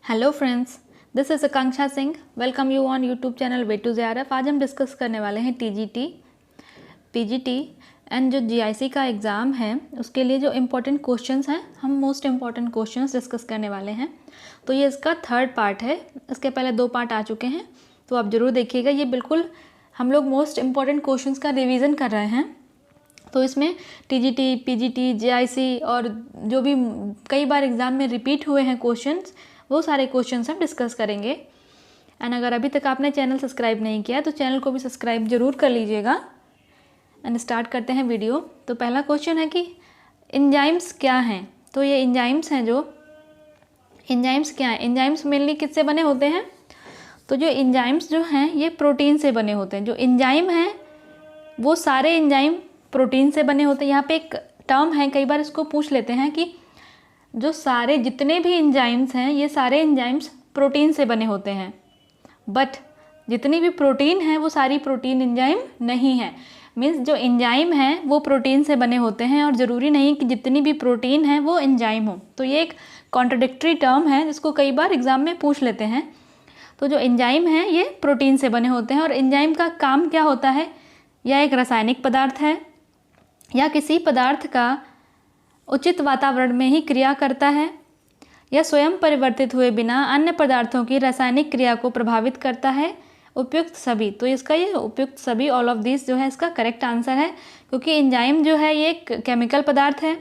Hello friends, this is Akanksha Singh. Welcome you on YouTube channel way to JRF। आज हम discuss करने वाले हैं TGT, PGT एंड जो GIC का एग्ज़ाम है उसके लिए जो इम्पोर्टेंट क्वेश्चंस हैं, हम मोस्ट इम्पॉर्टेंट क्वेश्चंस डिस्कस करने वाले हैं। तो ये इसका थर्ड पार्ट है। इसके पहले 2 पार्ट आ चुके हैं, तो आप ज़रूर देखिएगा। ये बिल्कुल हम लोग मोस्ट इम्पॉर्टेंट क्वेश्चंस का रिविज़न कर रहे हैं। तो इसमें TGT, PGT, GIC और जो भी कई बार एग्ज़ाम में रिपीट हुए हैं क्वेश्चंस, वो सारे क्वेश्चंस हम डिस्कस करेंगे। एंड अगर अभी तक आपने चैनल सब्सक्राइब नहीं किया तो चैनल को भी सब्सक्राइब जरूर कर लीजिएगा। एंड स्टार्ट करते हैं वीडियो। तो पहला क्वेश्चन है कि एंजाइम्स क्या हैं। तो ये एंजाइम्स हैं, जो एंजाइम्स क्या हैं, एंजाइम्स मेनली किससे बने होते हैं। तो जो एंजाइम्स जो हैं ये प्रोटीन से बने होते हैं। जो एंजाइम हैं वो सारे एंजाइम प्रोटीन से बने होते हैं। यहाँ पे एक टर्म है, कई बार इसको पूछ लेते हैं कि जो सारे जितने भी एंजाइम्स हैं ये सारे एंजाइम्स प्रोटीन से बने होते हैं, बट जितनी भी प्रोटीन है वो सारी प्रोटीन एंजाइम नहीं है। मीन्स जो एंजाइम हैं वो प्रोटीन से बने होते हैं और ज़रूरी नहीं कि जितनी भी प्रोटीन है वो एंजाइम हो। तो ये एक कॉन्ट्रडिक्टरी टर्म है जिसको कई बार एग्जाम में पूछ लेते हैं। तो जो एंजाइम हैं ये प्रोटीन से बने होते हैं। और एंजाइम का काम क्या होता है, या एक रासायनिक पदार्थ है या किसी पदार्थ का उचित वातावरण में ही क्रिया करता है, या स्वयं परिवर्तित हुए बिना अन्य पदार्थों की रासायनिक क्रिया को प्रभावित करता है। उपयुक्त सभी, तो इसका ये उपयुक्त सभी, ऑल ऑफ दिस जो है इसका करेक्ट आंसर है। क्योंकि एंजाइम जो है ये एक केमिकल पदार्थ है,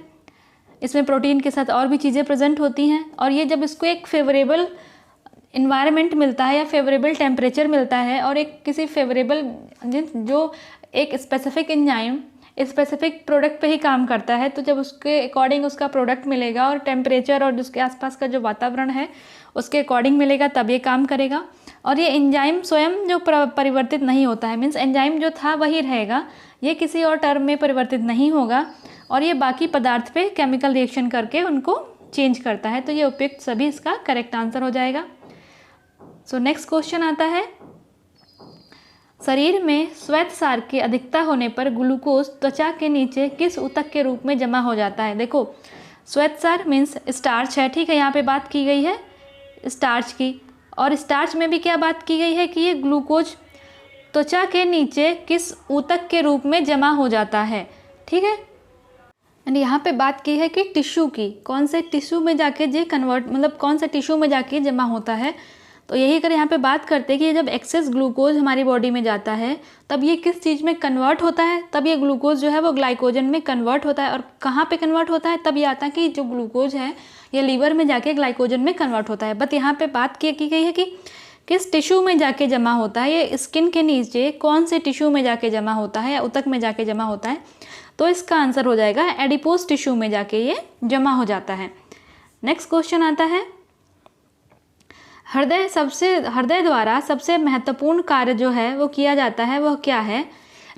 इसमें प्रोटीन के साथ और भी चीज़ें प्रेजेंट होती हैं। और ये जब इसको एक फेवरेबल इन्वायरमेंट मिलता है या फेवरेबल टेम्परेचर मिलता है और एक किसी फेवरेबल जो एक स्पेसिफिक एंजाइम स्पेसिफिक प्रोडक्ट पे ही काम करता है, तो जब उसके अकॉर्डिंग उसका प्रोडक्ट मिलेगा और टेम्परेचर और उसके आसपास का जो वातावरण है उसके अकॉर्डिंग मिलेगा, तब ये काम करेगा। और ये एंजाइम स्वयं जो परिवर्तित नहीं होता है, मीन्स एंजाइम जो था वही रहेगा, ये किसी और टर्म में परिवर्तित नहीं होगा और ये बाकी पदार्थ पे केमिकल रिएक्शन करके उनको चेंज करता है। तो ये उपयुक्त सभी इसका करेक्ट आंसर हो जाएगा। सो नेक्स्ट क्वेश्चन आता है, शरीर में श्वेतसार की अधिकता होने पर ग्लूकोज त्वचा के नीचे किस ऊतक के रूप में जमा हो जाता है। देखो, श्वेतसार मीन्स स्टार्च है, ठीक है। यहाँ पे बात की गई है स्टार्च की, और स्टार्च में भी क्या बात की गई है कि ये ग्लूकोज त्वचा के नीचे किस ऊतक के रूप में जमा हो जाता है, ठीक है। एंड यहाँ पे बात की है कि टिश्यू की, कौन से टिश्यू में जाके ये कन्वर्ट, मतलब कौन से टिश्यू में जाके जमा होता है। तो यही अगर यहाँ पे बात करते हैं कि जब एक्सेस ग्लूकोज हमारी बॉडी में जाता है तब ये किस चीज़ में कन्वर्ट होता है, तब ये ग्लूकोज जो है वो ग्लाइकोजन में कन्वर्ट होता है। और कहाँ पे कन्वर्ट होता है, तब ये आता है कि जो ग्लूकोज है ये लीवर में जाके ग्लाइकोजन में कन्वर्ट होता है। बट यहाँ पे बात की गई है कि किस टिश्यू में जाके जमा होता है, ये स्किन के नीचे कौन से टिश्यू में जाके जमा होता है या ऊतक में जाके जमा होता है। तो इसका आंसर हो जाएगा एडिपोज टिश्यू में जाके ये जमा हो जाता है। नेक्स्ट क्वेश्चन आता है, हृदय द्वारा सबसे महत्वपूर्ण कार्य जो है वो किया जाता है वह क्या है।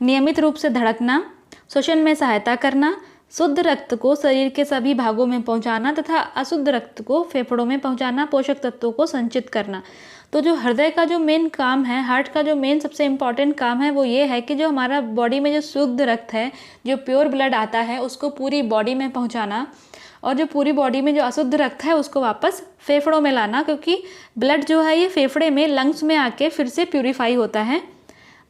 नियमित रूप से धड़कना, श्वसन में सहायता करना, शुद्ध रक्त को शरीर के सभी भागों में पहुंचाना तथा अशुद्ध रक्त को फेफड़ों में पहुंचाना, पोषक तत्वों को संचित करना। तो जो हृदय का जो मेन काम है, हार्ट का जो मेन सबसे इम्पॉर्टेंट काम है वो ये है कि जो हमारा बॉडी में जो शुद्ध रक्त है, जो प्योर ब्लड आता है उसको पूरी बॉडी में पहुँचाना, और जो पूरी बॉडी में जो अशुद्ध रक्त है उसको वापस फेफड़ों में लाना। क्योंकि ब्लड जो है ये फेफड़े में, लंग्स में आके फिर से प्यूरिफाई होता है।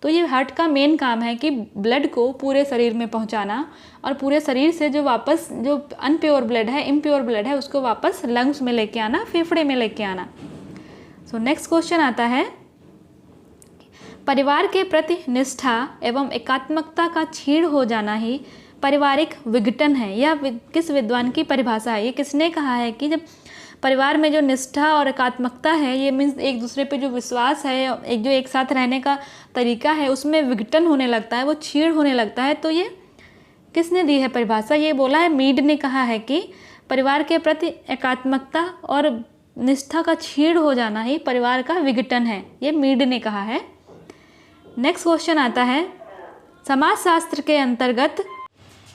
तो ये हार्ट का मेन काम है कि ब्लड को पूरे शरीर में पहुंचाना और पूरे शरीर से जो वापस जो अनप्योर ब्लड है, इम्प्योर ब्लड है, उसको वापस लंग्स में लेके आना, फेफड़े में लेके आना। सो नेक्स्ट क्वेश्चन आता है, परिवार के प्रति निष्ठा एवं एकात्मकता का क्षीण हो जाना ही पारिवारिक विघटन है। यह किस विद्वान की परिभाषा है। ये किसने कहा है कि जब परिवार में जो निष्ठा और एकात्मकता है, ये मीन्स एक दूसरे पे जो विश्वास है, एक साथ रहने का तरीका है, उसमें विघटन होने लगता है, वो क्षीण होने लगता है। तो ये किसने दी है परिभाषा, ये बोला है मीड ने कहा है कि परिवार के प्रति एकात्मकता और निष्ठा का क्षीण हो जाना ही परिवार का विघटन है, ये मीड ने कहा है। नेक्स्ट क्वेश्चन आता है, समाजशास्त्र के अंतर्गत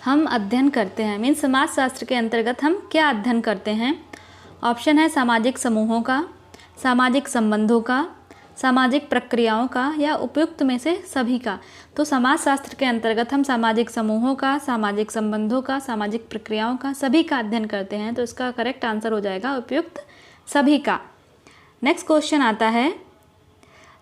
हम अध्ययन करते हैं, मीन्स समाजशास्त्र के अंतर्गत हम क्या अध्ययन करते हैं। ऑप्शन है सामाजिक समूहों का, सामाजिक संबंधों का, सामाजिक प्रक्रियाओं का, या उपयुक्त में से सभी का। तो समाजशास्त्र के अंतर्गत हम सामाजिक समूहों का, सामाजिक संबंधों का, सामाजिक प्रक्रियाओं का, सभी का अध्ययन करते हैं। तो इसका करेक्ट आंसर हो जाएगा उपयुक्त सभी का। नेक्स्ट क्वेश्चन आता है,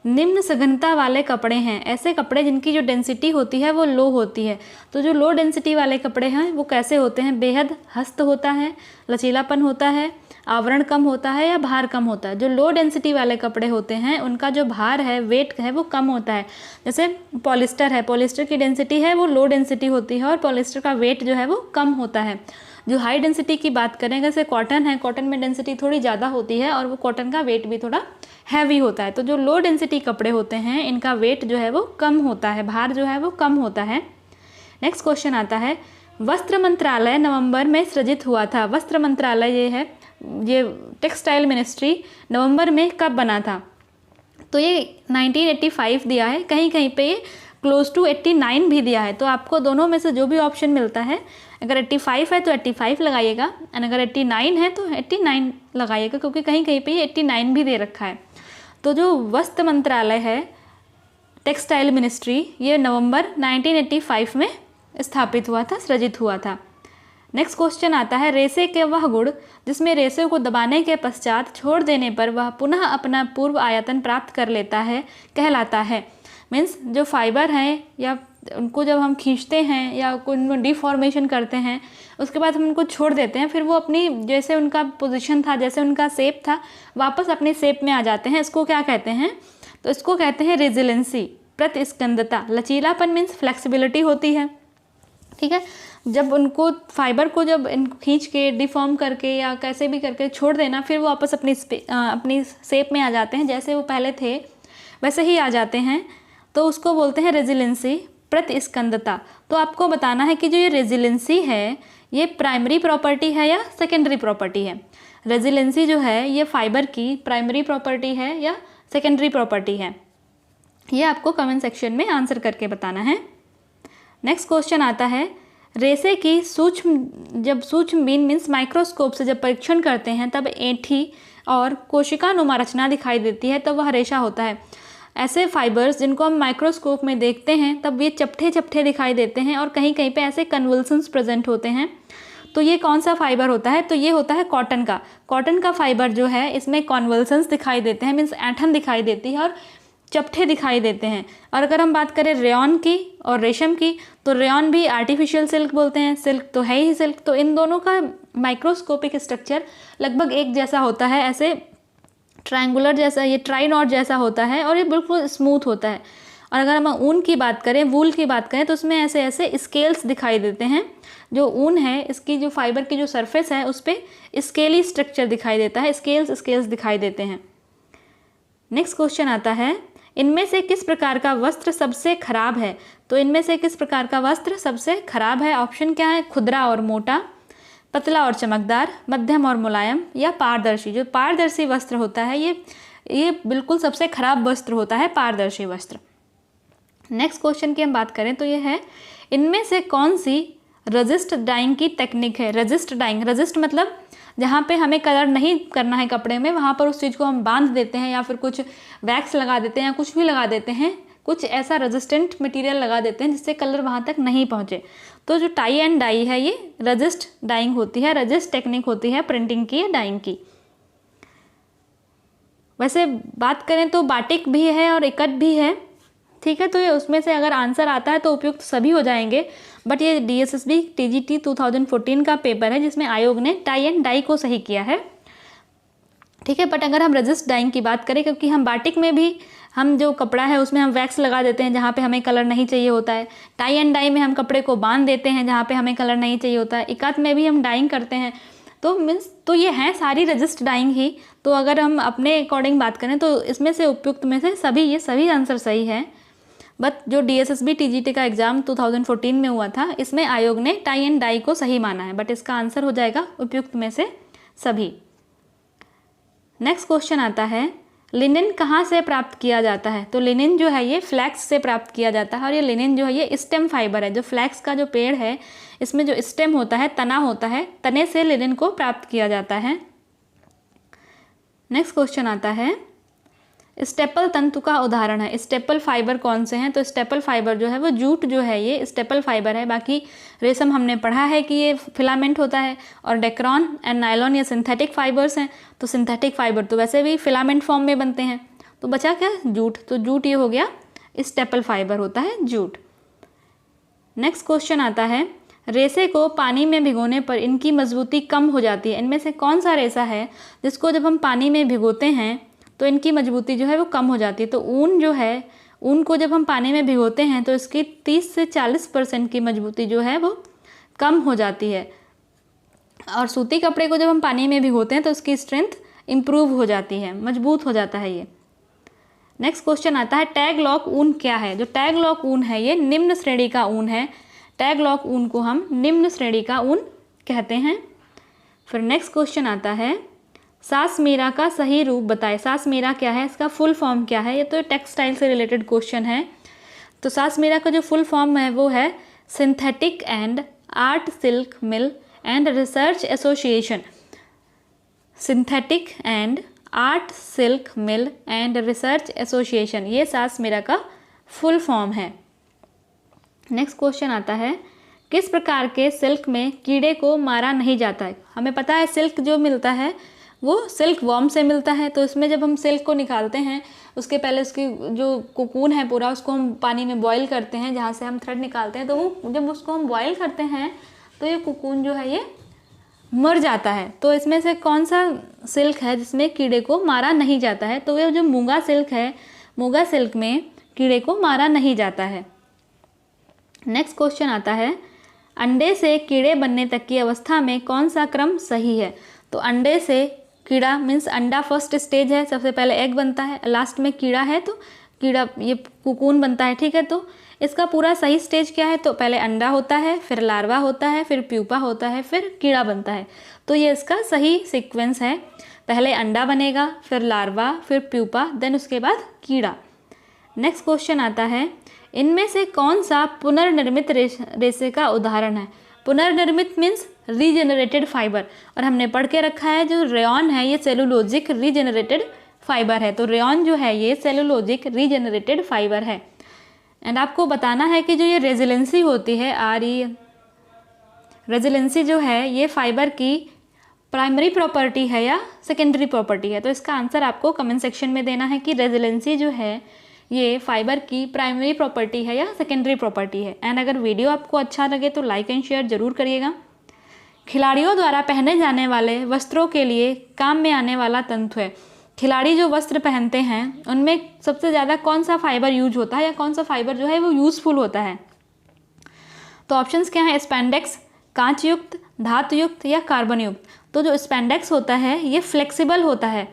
निम्न सघनता वाले कपड़े हैं, ऐसे कपड़े जिनकी जो डेंसिटी होती है वो लो होती है। तो जो लो डेंसिटी वाले कपड़े हैं वो कैसे होते हैं? बेहद हस्त होता है, लचीलापन होता है, आवरण कम होता है या भार कम होता है। जो लो डेंसिटी वाले कपड़े होते हैं उनका जो भार है, वेट है, वो कम होता है। जैसे पॉलिस्टर है, पॉलिस्टर की डेंसिटी है वो लो डेंसिटी होती है और पॉलिस्टर का वेट जो है वो कम होता है। जो हाई डेंसिटी की बात करें, जैसे कॉटन है, कॉटन में डेंसिटी थोड़ी ज़्यादा होती है और वो कॉटन का वेट भी थोड़ा हैवी होता है। तो जो लो डेंसिटी कपड़े होते हैं इनका वेट जो है वो कम होता है, भार जो है वो कम होता है। नेक्स्ट क्वेश्चन आता है, वस्त्र मंत्रालय नवंबर में सृजित हुआ था। वस्त्र मंत्रालय ये टेक्सटाइल मिनिस्ट्री नवंबर में कब बना था? तो ये 1985 दिया है, कहीं कहीं पे ये क्लोज टू 89 भी दिया है। तो आपको दोनों में से जो भी ऑप्शन मिलता है, अगर 85 है तो 85 लगाइएगा और अगर 89 है तो 89 लगाइएगा, क्योंकि कहीं कहीं पे ये 89 भी दे रखा है। तो जो वस्त्र मंत्रालय है, टेक्सटाइल मिनिस्ट्री, ये नवंबर 1985 में स्थापित हुआ था, सृजित हुआ था। नेक्स्ट क्वेश्चन आता है, रेशे के वह गुण जिसमें रेशे को दबाने के पश्चात छोड़ देने पर वह पुनः अपना पूर्व आयतन प्राप्त कर लेता है कहलाता है। मीन्स जो फाइबर हैं या उनको जब हम खींचते हैं या उनको डिफॉर्मेशन करते हैं, उसके बाद हम उनको छोड़ देते हैं, फिर वो अपनी जैसे उनका पोजीशन था, जैसे उनका शेप था, वापस अपनी शेप में आ जाते हैं। इसको क्या कहते हैं? तो इसको कहते हैं रेजिलेंसी, प्रतिस्कंदता। लचीलापन मीन्स फ्लेक्सिबिलिटी होती है, ठीक है। जब उनको फाइबर को जब इनको खींच के डिफॉर्म करके या कैसे भी करके छोड़ देना, फिर वो वापस अपनी शेप में आ जाते हैं, जैसे वो पहले थे वैसे ही आ जाते हैं। तो उसको बोलते हैं रेजिलेंसी, प्रतिस्कंदता। तो आपको बताना है कि जो ये रेजिलेंसी है ये प्राइमरी प्रॉपर्टी है या सेकेंडरी प्रॉपर्टी है। रेजिलेंसी जो है ये फाइबर की प्राइमरी प्रॉपर्टी है या सेकेंडरी प्रॉपर्टी है, ये आपको कमेंट सेक्शन में आंसर करके बताना है। नेक्स्ट क्वेश्चन आता है, रेशे की सूक्ष्म बीन मीन्स माइक्रोस्कोप से जब परीक्षण करते हैं तब ऐंठी और कोशिकानुमा रचना दिखाई देती है, तब वह रेशा होता है। ऐसे फाइबर्स जिनको हम माइक्रोस्कोप में देखते हैं तब ये चपटे चपटे दिखाई देते हैं और कहीं कहीं पे ऐसे कन्वल्सन्स प्रेजेंट होते हैं। तो ये कौन सा फाइबर होता है? तो ये होता है कॉटन का। कॉटन का फाइबर जो है इसमें कन्वल्सन्स दिखाई देते हैं, मीन्स ऐंठन दिखाई देती है और चपटे दिखाई देते हैं। और अगर हम बात करें रेयॉन की और रेशम की, तो रेयॉन भी आर्टिफिशियल सिल्क बोलते हैं, सिल्क तो है ही सिल्क। तो इन दोनों का माइक्रोस्कोपिक स्ट्रक्चर लगभग एक जैसा होता है, ऐसे ट्रायंगुलर जैसा, ये ट्राइनॉट जैसा होता है और ये बिल्कुल स्मूथ होता है। और अगर हम ऊन की बात करें, वूल की बात करें, तो उसमें ऐसे ऐसे स्केल्स दिखाई देते हैं। जो ऊन है इसकी जो फाइबर की जो सरफेस है उस पर स्केली स्ट्रक्चर दिखाई देता है, स्केल्स दिखाई देते हैं। नेक्स्ट क्वेश्चन आता है, इनमें से किस प्रकार का वस्त्र सबसे खराब है? तो इनमें से किस प्रकार का वस्त्र सबसे खराब है? ऑप्शन क्या है? खुदरा और मोटा, पतला और चमकदार, मध्यम और मुलायम या पारदर्शी। जो पारदर्शी वस्त्र होता है ये बिल्कुल सबसे खराब वस्त्र होता है, पारदर्शी वस्त्र। नेक्स्ट क्वेश्चन की हम बात करें तो ये है, इनमें से कौन सी रजिस्ट डाइंग की टेक्निक है? रजिस्ट डाइंग, रजिस्ट मतलब जहाँ पे हमें कलर नहीं करना है कपड़े में, वहाँ पर उस चीज़ को हम बांध देते हैं या फिर कुछ वैक्स लगा देते हैं या कुछ भी लगा देते हैं, कुछ ऐसा रेजिस्टेंट मटेरियल लगा देते हैं जिससे कलर वहाँ तक नहीं पहुँचे। तो जो टाई एंड डाई है ये रजिस्ट डाइंग होती है, रजिस्ट टेक्निक होती है प्रिंटिंग की या डाइंग की। वैसे बात करें तो बाटिक भी है और इकट भी है, ठीक है। तो ये उसमें से अगर आंसर आता है तो उपयुक्त सभी हो जाएंगे, बट ये DSSB TGT 2014 का पेपर है जिसमें आयोग ने टाई एंड डाई को सही किया है, ठीक है। बट अगर हम रजिस्ट डाइंग की बात करें, क्योंकि हम बाटिक में भी हम जो कपड़ा है उसमें हम वैक्स लगा देते हैं जहाँ पे हमें कलर नहीं चाहिए होता है, टाई एंड डाई में हम कपड़े को बांध देते हैं जहाँ पे हमें कलर नहीं चाहिए होता है, इकत में भी हम डाइंग करते हैं। तो मीन्स तो ये हैं सारी रजिस्ट डाइंग ही। तो अगर हम अपने अकॉर्डिंग बात करें तो इसमें से उपयुक्त में से सभी आंसर सही है। बट जो DSSB TGT का एग्ज़ाम 2014 में हुआ था, इसमें आयोग ने टाई एंड डाई को सही माना है, बट इसका आंसर हो जाएगा उपयुक्त में से सभी। नेक्स्ट क्वेश्चन आता है, लिनेन कहाँ से प्राप्त किया जाता है? तो लिनेन जो है ये फ्लैक्स से प्राप्त किया जाता है और ये लिनेन जो है ये स्टेम फाइबर है। जो फ्लैक्स का जो पेड़ है इसमें जो स्टेम होता है, तना होता है, तने से लिनेन को प्राप्त किया जाता है। नेक्स्ट क्वेश्चन आता है, स्टेपल तंतु का उदाहरण है। स्टेपल फाइबर कौन से हैं? तो स्टेपल फाइबर जो है वो जूट जो है ये स्टेपल फाइबर है। बाकी रेशम हमने पढ़ा है कि ये फिलामेंट होता है, और डेक्रॉन एंड नायलॉन ये सिंथेटिक फाइबर्स हैं। तो सिंथेटिक फाइबर तो वैसे भी फिलामेंट फॉर्म में बनते हैं। तो बचा क्या? जूट। तो जूट ये हो गया स्टेपल फाइबर होता है जूट। नेक्स्ट क्वेश्चन आता है, रेशे को पानी में भिगोने पर इनकी मजबूती कम हो जाती है। इनमें से कौन सा रेशा है जिसको जब हम पानी में भिगोते हैं तो इनकी मजबूती जो है वो कम हो जाती है? तो ऊन जो है, ऊन को जब हम पानी में भिगोते हैं तो इसकी 30 से 40% की मजबूती जो है वो कम हो जाती है। और सूती कपड़े को जब हम पानी में भिगोते हैं तो उसकी स्ट्रेंथ इम्प्रूव हो जाती है, मजबूत हो जाता है ये। नेक्स्ट क्वेश्चन आता है, टैग लॉक ऊन क्या है? जो टैग लॉक ऊन है ये निम्न श्रेणी का ऊन है। टैग लॉक ऊन को हम निम्न श्रेणी का ऊन कहते हैं। फिर नेक्स्ट क्वेश्चन आता है, सासमीरा का सही रूप बताएं। सासमीरा क्या है? इसका फुल फॉर्म क्या है? ये तो टेक्सटाइल से रिलेटेड क्वेश्चन है। तो सासमीरा का जो फुल फॉर्म है वो है synthetic and art silk mill and research association. Synthetic and art silk mill and research association, ये सासमीरा का फुल फॉर्म है। नेक्स्ट क्वेश्चन आता है, किस प्रकार के सिल्क में कीड़े को मारा नहीं जाता है? हमें पता है सिल्क जो मिलता है वो सिल्क वॉर्म से मिलता है। तो इसमें जब हम सिल्क को निकालते हैं उसके पहले उसकी जो कोकून है पूरा उसको हम पानी में बॉईल करते हैं, जहाँ से हम थ्रेड निकालते हैं। तो वो जब उसको हम बॉईल करते हैं तो ये कोकून जो है ये मर जाता है। तो इसमें से कौन सा सिल्क है जिसमें कीड़े को मारा नहीं जाता है? तो ये जो मूंगा सिल्क है, मूंगा सिल्क में कीड़े को मारा नहीं जाता है। नेक्स्ट क्वेश्चन आता है, अंडे से कीड़े बनने तक की अवस्था में कौन सा क्रम सही है? तो अंडे से कीड़ा मीन्स अंडा फर्स्ट स्टेज है, सबसे पहले एग बनता है, लास्ट में कीड़ा है तो कीड़ा ये कोकून बनता है, ठीक है। तो इसका पूरा सही स्टेज क्या है? तो पहले अंडा होता है, फिर लार्वा होता है, फिर प्यूपा होता है, फिर कीड़ा बनता है। तो ये इसका सही सीक्वेंस है, पहले अंडा बनेगा, फिर लार्वा, फिर प्यूपा, देन उसके बाद कीड़ा। नेक्स्ट क्वेश्चन आता है, इनमें से कौन सा पुनर्निर्मित रेशे का उदाहरण है? पुनर्निर्मित मीन्स रीजेनरेटेड फाइबर, और हमने पढ़ के रखा है जो रेयॉन है ये सेलुलोजिक रीजेनरेटेड फाइबर है। तो रेयॉन जो है ये सेलुलोजिक रीजेनरेटेड फाइबर है। एंड आपको बताना है कि जो ये रेजिलेंसी होती है रेजिलेंसी जो है ये फाइबर की प्राइमरी प्रॉपर्टी है या सेकेंडरी प्रॉपर्टी है? तो इसका आंसर आपको कमेंट सेक्शन में देना है कि रेजिलेंसी जो है ये फाइबर की प्राइमरी प्रॉपर्टी है या सेकेंडरी प्रॉपर्टी है। एंड अगर वीडियो आपको अच्छा लगे तो लाइक एंड शेयर जरूर करिएगा। खिलाड़ियों द्वारा पहने जाने वाले वस्त्रों के लिए काम में आने वाला तंतु है। खिलाड़ी जो वस्त्र पहनते हैं उनमें सबसे ज़्यादा कौन सा फाइबर यूज होता है या कौन सा फाइबर जो है वो यूज़फुल होता है? तो ऑप्शंस क्या हैं? स्पैंडेक्स, कांच युक्त, धातु युक्त या कार्बन युक्त। तो जो स्पैंडेक्स होता है ये फ्लेक्सिबल होता है।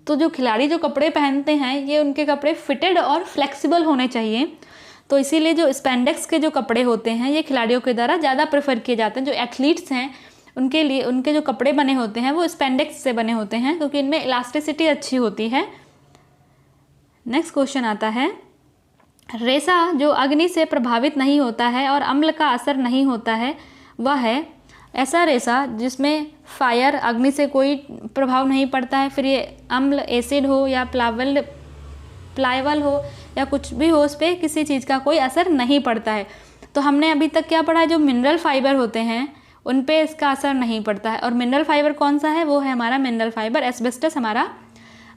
तो जो खिलाड़ी जो कपड़े पहनते हैं ये उनके कपड़े फिटेड और फ्लेक्सिबल होने चाहिए। तो इसीलिए जो स्पैंडेक्स के जो कपड़े होते हैं ये खिलाड़ियों के द्वारा ज़्यादा प्रेफर किए जाते हैं। जो एथलीट्स हैं उनके लिए उनके जो कपड़े बने होते हैं वो स्पैंडेक्स से बने होते हैं क्योंकि इनमें इलास्टिसिटी अच्छी होती है। नेक्स्ट क्वेश्चन आता है, रेशा जो अग्नि से प्रभावित नहीं होता है और अम्ल का असर नहीं होता है वह है ऐसा रेशा जिसमें फायर अग्नि से कोई प्रभाव नहीं पड़ता है, फिर ये अम्ल एसिड हो या प्लाइवल हो या कुछ भी हो, उस पर किसी चीज़ का कोई असर नहीं पड़ता है। तो हमने अभी तक क्या पढ़ा है? जो मिनरल फाइबर होते हैं उन पे इसका असर नहीं पड़ता है। और मिनरल फाइबर कौन सा है? वो है हमारा मिनरल फाइबर। एस्बेस्टस हमारा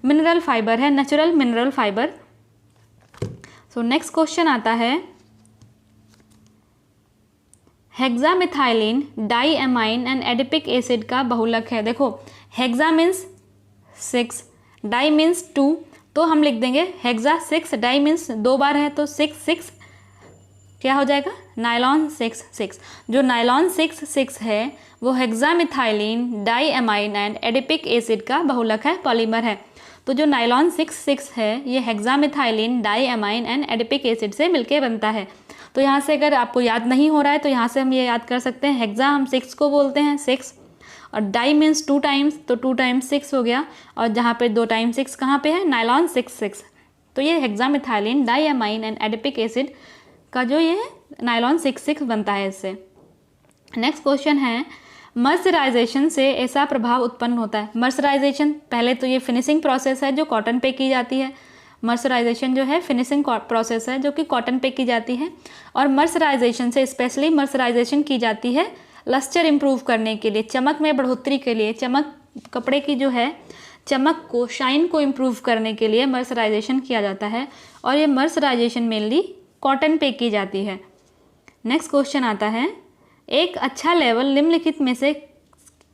मिनरल फाइबर है, natural mineral fibre. So next question आता है, हेक्सामिथाइलिन डाईएमाइन एंड एडिपिक एसिड का बहुलक है। देखो हेक्सा मीन्स 6, डाई मीन्स 2, तो हम लिख देंगे हेक्सा 6, डाई मीन्स 2 बार है तो 6 क्या हो जाएगा? नायलॉन 6। जो नायलॉन 6 है वो हेक्सामिथाइलिन डाईएमाइन एंड एडिपिक एसिड का बहुलक है, पॉलीमर है। तो जो नायलॉन 6 है ये हेक्सामिथाइलिन डाईएमाइन एंड एडिपिक एसिड से मिलके बनता है। तो यहाँ से अगर आपको याद नहीं हो रहा है तो यहाँ से हम ये याद कर सकते हैं, हेक्सा हम 6 को बोलते हैं 6, और डाई मीन्स 2 टाइम्स, तो 2 टाइम्स 6 हो गया, और जहाँ पे 2 टाइम्स 6 कहाँ पे है? नायलॉन 6। तो ये हेक्सामिथाइलिन डाईएमाइन एंड एडिपिक एसिड का जो ये नायलॉन 6 बनता है इससे। नेक्स्ट क्वेश्चन है, मर्सराइजेशन से ऐसा प्रभाव उत्पन्न होता है। मर्सराइजेशन पहले तो ये फिनिशिंग प्रोसेस है जो कॉटन पे की जाती है। मर्सराइजेशन जो है फिनिशिंग प्रोसेस है जो कि कॉटन पे की जाती है, और मर्सराइजेशन से स्पेशली मर्सराइजेशन की जाती है लस्टर इम्प्रूव करने के लिए, चमक में बढ़ोतरी के लिए, चमक कपड़े की जो है चमक को, शाइन को इम्प्रूव करने के लिए मर्सराइजेशन किया जाता है, और ये मर्सराइजेशन मेनली कॉटन पे की जाती है। नेक्स्ट क्वेश्चन आता है, एक अच्छा लेवल निम्नलिखित में से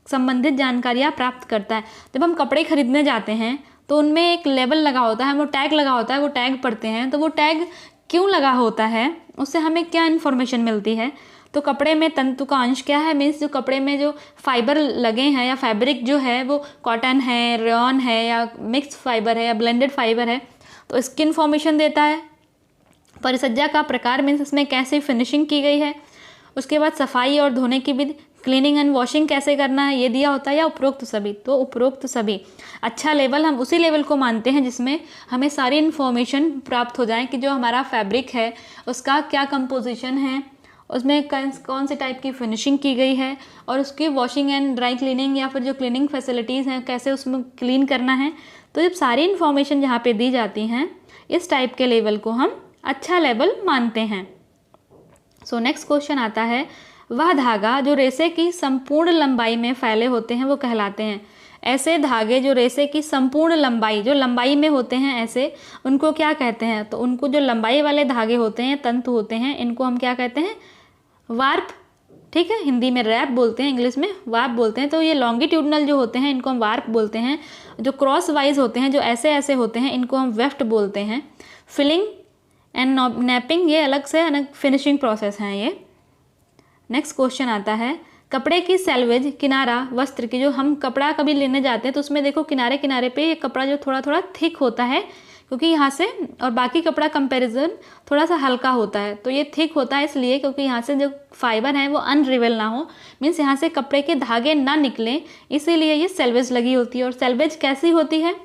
संबंधित जानकारियाँ प्राप्त करता है। जब हम कपड़े खरीदने जाते हैं तो उनमें एक लेबल लगा होता है, वो टैग लगा होता है, वो टैग पढ़ते हैं। तो वो टैग क्यों लगा होता है, उससे हमें क्या इन्फॉर्मेशन मिलती है? तो कपड़े में तंतु का अंश क्या है, मीन्स जो कपड़े में जो फाइबर लगे हैं या फैब्रिक जो है वो कॉटन है, रेयॉन है, या मिक्स फाइबर है, या ब्लेंडेड फाइबर है, तो इसकी इन्फॉर्मेशन देता है। परिसज्जा का प्रकार मीन्स इसमें कैसे फिनिशिंग की गई है। उसके बाद सफाई और धोने की विधि, क्लीनिंग एंड वॉशिंग कैसे करना है, ये दिया होता है, या उपरोक्त सभी। तो उपरोक्त सभी। अच्छा लेवल हम उसी लेवल को मानते हैं जिसमें हमें सारी इन्फॉर्मेशन प्राप्त हो जाए कि जो हमारा फैब्रिक है उसका क्या कंपोजिशन है, उसमें कौन से टाइप की फिनिशिंग की गई है, और उसकी वॉशिंग एंड ड्राई क्लीनिंग या फिर जो क्लीनिंग फैसिलिटीज़ हैं कैसे उसमें क्लीन करना है। तो जब सारी इन्फॉर्मेशन जहाँ पे दी जाती हैं, इस टाइप के लेवल को हम अच्छा लेवल मानते हैं। सो नेक्स्ट क्वेश्चन आता है, वह धागा जो रेशे की संपूर्ण लंबाई में फैले होते हैं वो कहलाते हैं। ऐसे धागे जो रेशे की संपूर्ण लंबाई, जो लंबाई में होते हैं ऐसे, उनको क्या कहते हैं? तो उनको जो लंबाई वाले धागे होते हैं, तंतु होते हैं, इनको हम क्या कहते हैं? वार्प। ठीक है, हिंदी में रैप बोलते हैं, इंग्लिश में वार्प बोलते हैं। तो ये लॉन्गिट्यूडनल जो होते हैं इनको हम वार्प बोलते हैं। जो क्रॉस वाइज होते हैं, जो ऐसे ऐसे होते हैं, इनको हम वेफ्ट बोलते हैं। फिलिंग एंड नैपिंग ये अलग से अलग फिनिशिंग प्रोसेस हैं ये। नेक्स्ट क्वेश्चन आता है, कपड़े की सेल्वेज, किनारा वस्त्र की, जो हम कपड़ा कभी लेने जाते हैं तो उसमें देखो किनारे किनारे पे ये कपड़ा जो थोड़ा थोड़ा थिक होता है, क्योंकि यहाँ से और बाकी कपड़ा कंपैरिजन थोड़ा सा हल्का होता है। तो ये थिक होता है इसलिए क्योंकि यहाँ से जो फाइबर है वो अनरिवेल ना हो, मीन्स यहाँ से कपड़े के धागे ना निकलें, इसीलिए ये सेल्वेज लगी होती है। और सेल्वेज कैसी होती है?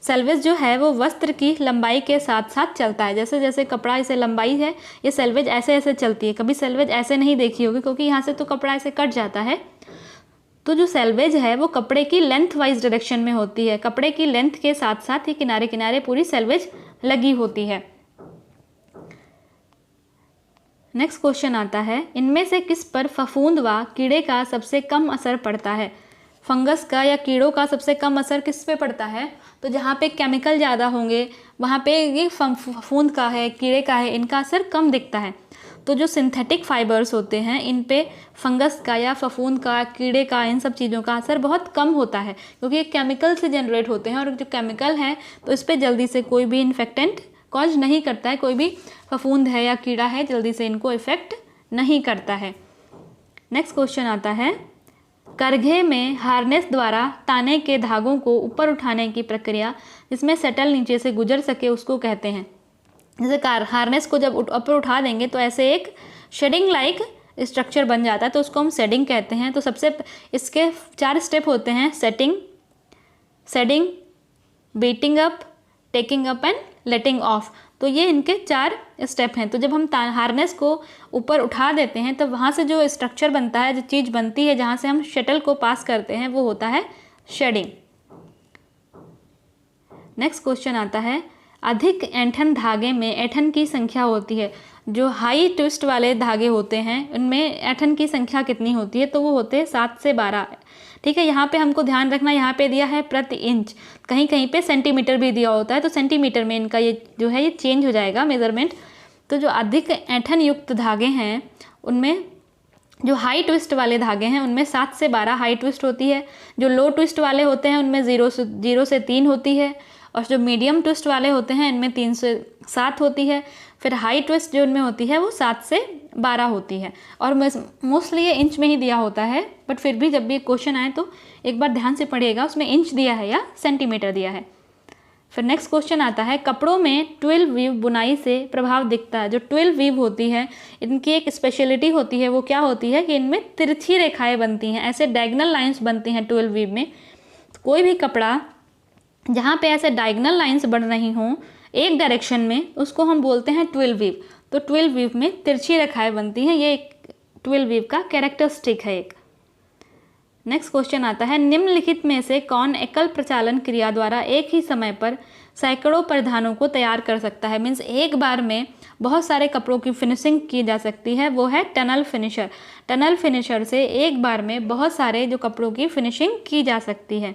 सेल्वेज जो है वो वस्त्र की लंबाई के साथ साथ चलता है। जैसे जैसे कपड़ा इसे लंबाई है, ये सेल्वेज ऐसे ऐसे चलती है। कभी सेल्वेज ऐसे नहीं देखी होगी क्योंकि यहाँ से तो कपड़ा ऐसे कट जाता है। तो जो सेल्वेज है वो कपड़े की लेंथ वाइज डायरेक्शन में होती है। कपड़े की लेंथ के साथ साथ ही किनारे किनारे पूरी सेल्वेज लगी होती है। नेक्स्ट क्वेश्चन आता है, इनमें से किस पर फफूंद व कीड़े का सबसे कम असर पड़ता है? फंगस का या कीड़ों का सबसे कम असर किस पे पड़ता है? तो जहाँ पे केमिकल ज़्यादा होंगे वहाँ पे ये फफूंद का है, कीड़े का है, इनका असर कम दिखता है। तो जो सिंथेटिक फाइबर्स होते हैं इन पे फंगस का या फफूंद का, कीड़े का, इन सब चीज़ों का असर बहुत कम होता है, क्योंकि ये केमिकल से जनरेट होते हैं, और जो केमिकल है तो इस पर जल्दी से कोई भी इन्फेक्टेंट कॉज नहीं करता है। कोई भी फफूंद है या कीड़ा है जल्दी से इनको इफेक्ट नहीं करता है। नेक्स्ट क्वेश्चन आता है, करघे में हार्नेस द्वारा ताने के धागों को ऊपर उठाने की प्रक्रिया जिसमें सेटल नीचे से गुजर सके उसको कहते हैं। जैसे हार्नेस को जब ऊपर उठा देंगे तो ऐसे एक शेडिंग लाइक स्ट्रक्चर बन जाता है, तो उसको हम शेडिंग कहते हैं। तो सबसे इसके 4 स्टेप होते हैं, setting, shading, beating up, taking up and letting off. तो ये इनके 4 स्टेप हैं। तो जब हम हार्नेस को ऊपर उठा देते हैं तो वहाँ से जो स्ट्रक्चर बनता है, जो चीज़ बनती है जहाँ से हम शटल को पास करते हैं, वो होता है शेडिंग। नेक्स्ट क्वेश्चन आता है, अधिक ऐंठन धागे में ऐंठन की संख्या होती है। जो हाई ट्विस्ट वाले धागे होते हैं उनमें ऐंठन की संख्या कितनी होती है? तो वो होते हैं 7 से 12। ठीक है, यहाँ पे हमको ध्यान रखना, यहाँ पे दिया है प्रति इंच, कहीं कहीं पे सेंटीमीटर भी दिया होता है, तो सेंटीमीटर में इनका ये जो है ये चेंज हो जाएगा मेज़रमेंट। तो जो अधिक ऐंठन युक्त धागे हैं उनमें, जो हाई ट्विस्ट वाले धागे हैं उनमें 7 से 12 हाई ट्विस्ट होती है। जो लो ट्विस्ट वाले होते हैं उनमें 0 से 3 होती है, और जो मीडियम ट्विस्ट वाले होते हैं इनमें 3 से 7 होती है। फिर हाई ट्विस्ट जो इनमें होती है वो 7 से 12 होती है। और मोस्टली ये इंच में ही दिया होता है, बट फिर भी जब भी क्वेश्चन आए तो एक बार ध्यान से पढ़िएगा उसमें इंच दिया है या सेंटीमीटर दिया है। फिर नेक्स्ट क्वेश्चन आता है, कपड़ों में 12 वीव बुनाई से प्रभाव दिखता है। जो 12 वीव होती है इनकी एक स्पेशलिटी होती है, वो क्या होती है कि इनमें तिरछी रेखाएं बनती हैं, ऐसे डायगोनल लाइंस बनती हैं 12 वीव में। कोई भी कपड़ा जहाँ पे ऐसे डायगोनल लाइंस बन रही हों एक डायरेक्शन में, उसको हम बोलते हैं 12 वीव। तो 12 वीव में तिरछी रेखाएं बनती हैं, ये एक 12 वीव का कैरेक्टरिस्टिक है एक। नेक्स्ट क्वेश्चन आता है, निम्नलिखित में से कौन एकल प्रचालन क्रिया द्वारा एक ही समय पर सैकड़ों परिधानों को तैयार कर सकता है। मीन्स एक बार में बहुत सारे कपड़ों की फिनिशिंग की जा सकती है, वो है टनल फिनिशर। टनल फिनिशर से एक बार में बहुत सारे जो कपड़ों की फिनिशिंग की जा सकती है।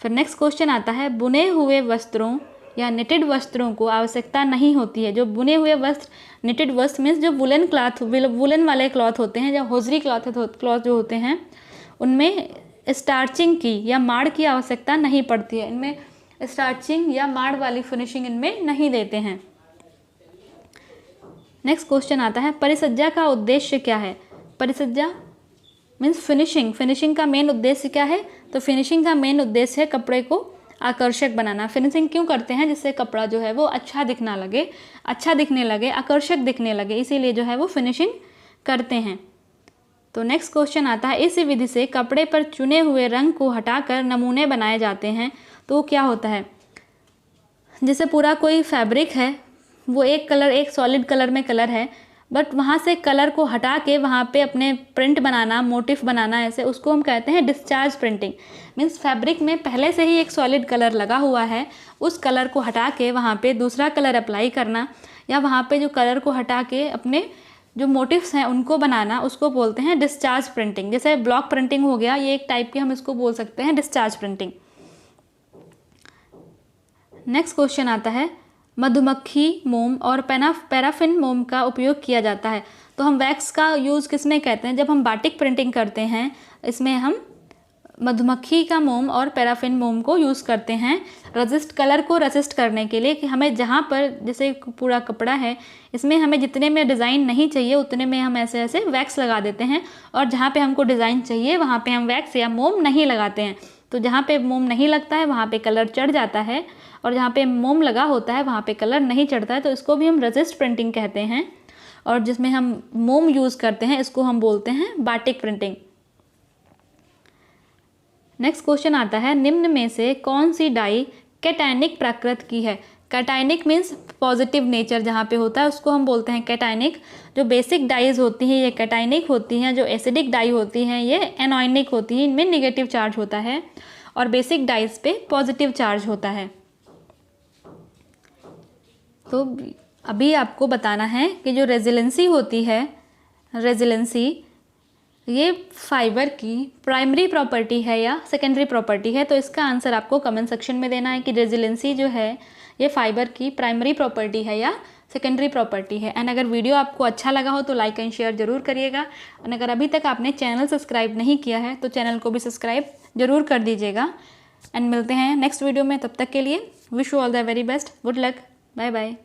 फिर नेक्स्ट क्वेश्चन आता है, बुने हुए वस्त्रों या निटेड वस्त्रों को आवश्यकता नहीं होती है। जो बुने हुए वस्त्र, निटेड वस्त्र मीन्स जो वुलन क्लॉथ, वुलन वाले क्लॉथ होते हैं, जो होजरी क्लॉथ जो होते हैं, उनमें स्टार्चिंग की या माड़ की आवश्यकता नहीं पड़ती है। इनमें स्टार्चिंग या माड़ वाली फिनिशिंग इनमें नहीं देते हैं। नेक्स्ट क्वेश्चन आता है, परिसज्जा का उद्देश्य क्या है। परिसज्जा मीन्स फिनिशिंग। फिनिशिंग का मेन उद्देश्य क्या है, तो फिनिशिंग का मेन उद्देश्य है कपड़े को आकर्षक बनाना। फिनिशिंग क्यों करते हैं, जिससे कपड़ा जो है वो अच्छा दिखने लगे, आकर्षक दिखने लगे, इसीलिए जो है वो फिनिशिंग करते हैं। तो नेक्स्ट क्वेश्चन आता है, इस विधि से कपड़े पर चुने हुए रंग को हटाकर नमूने बनाए जाते हैं। तो क्या होता है, जैसे पूरा कोई फैब्रिक है, वो एक सॉलिड कलर में कलर है, बट वहाँ से कलर को हटा के वहाँ पे अपने प्रिंट बनाना, मोटिफ बनाना, ऐसे उसको हम कहते हैं डिस्चार्ज प्रिंटिंग। मीन्स फैब्रिक में पहले से ही एक सॉलिड कलर लगा हुआ है, उस कलर को हटा के वहाँ पे दूसरा कलर अप्लाई करना, या वहाँ पे जो कलर को हटा के अपने जो मोटिव्स हैं उनको बनाना, उसको बोलते हैं डिस्चार्ज प्रिंटिंग। जैसे ब्लॉक प्रिंटिंग हो गया, ये एक टाइप की हम इसको बोल सकते हैं डिस्चार्ज प्रिंटिंग। नेक्स्ट क्वेश्चन आता है, मधुमक्खी मोम और पैराफिन मोम का उपयोग किया जाता है। तो हम वैक्स का यूज़ किस में कहते हैं, जब हम बाटिक प्रिंटिंग करते हैं, इसमें हम मधुमक्खी का मोम और पैराफिन मोम को यूज़ करते हैं कलर को रजिस्ट करने के लिए, कि हमें जहाँ पर जैसे पूरा कपड़ा है, इसमें हमें जितने में डिज़ाइन नहीं चाहिए उतने में हम ऐसे ऐसे वैक्स लगा देते हैं, और जहाँ पे हमको डिज़ाइन चाहिए वहाँ पे हम वैक्स या मोम नहीं लगाते हैं। तो जहाँ पे मोम नहीं लगता है वहाँ पे कलर चढ़ जाता है, और जहाँ पे मोम लगा होता है वहाँ पे कलर नहीं चढ़ता है, तो इसको भी हम रजिस्ट प्रिंटिंग कहते हैं। और जिसमें हम मोम यूज़ करते हैं इसको हम बोलते हैं बाटिक प्रिंटिंग। नेक्स्ट क्वेश्चन आता है, निम्न में से कौन सी डाई कैटायनिक प्रकृति की है। कैटायनिक मीन्स पॉजिटिव नेचर जहाँ पे होता है उसको हम बोलते हैं कैटायनिक। जो बेसिक डाइज होती हैं ये कैटायनिक होती हैं, जो एसिडिक डाई होती हैं ये एनॉयनिक होती हैं, इनमें नेगेटिव चार्ज होता है, और बेसिक डाइज पे पॉजिटिव चार्ज होता है। तो अभी आपको बताना है कि जो रेजिलेंसी होती है, रेजिलेंसी ये फाइबर की प्राइमरी प्रॉपर्टी है या सेकेंडरी प्रॉपर्टी है। तो इसका आंसर आपको कमेंट सेक्शन में देना है कि रेजिलेंसी जो है ये फाइबर की प्राइमरी प्रॉपर्टी है या सेकेंडरी प्रॉपर्टी है। एंड अगर वीडियो आपको अच्छा लगा हो तो लाइक एंड शेयर जरूर करिएगा। एंड अगर अभी तक आपने चैनल सब्सक्राइब नहीं किया है तो चैनल को भी सब्सक्राइब जरूर कर दीजिएगा। एंड मिलते हैं नेक्स्ट वीडियो में, तब तक के लिए wish you all the very best, good luck, bye bye.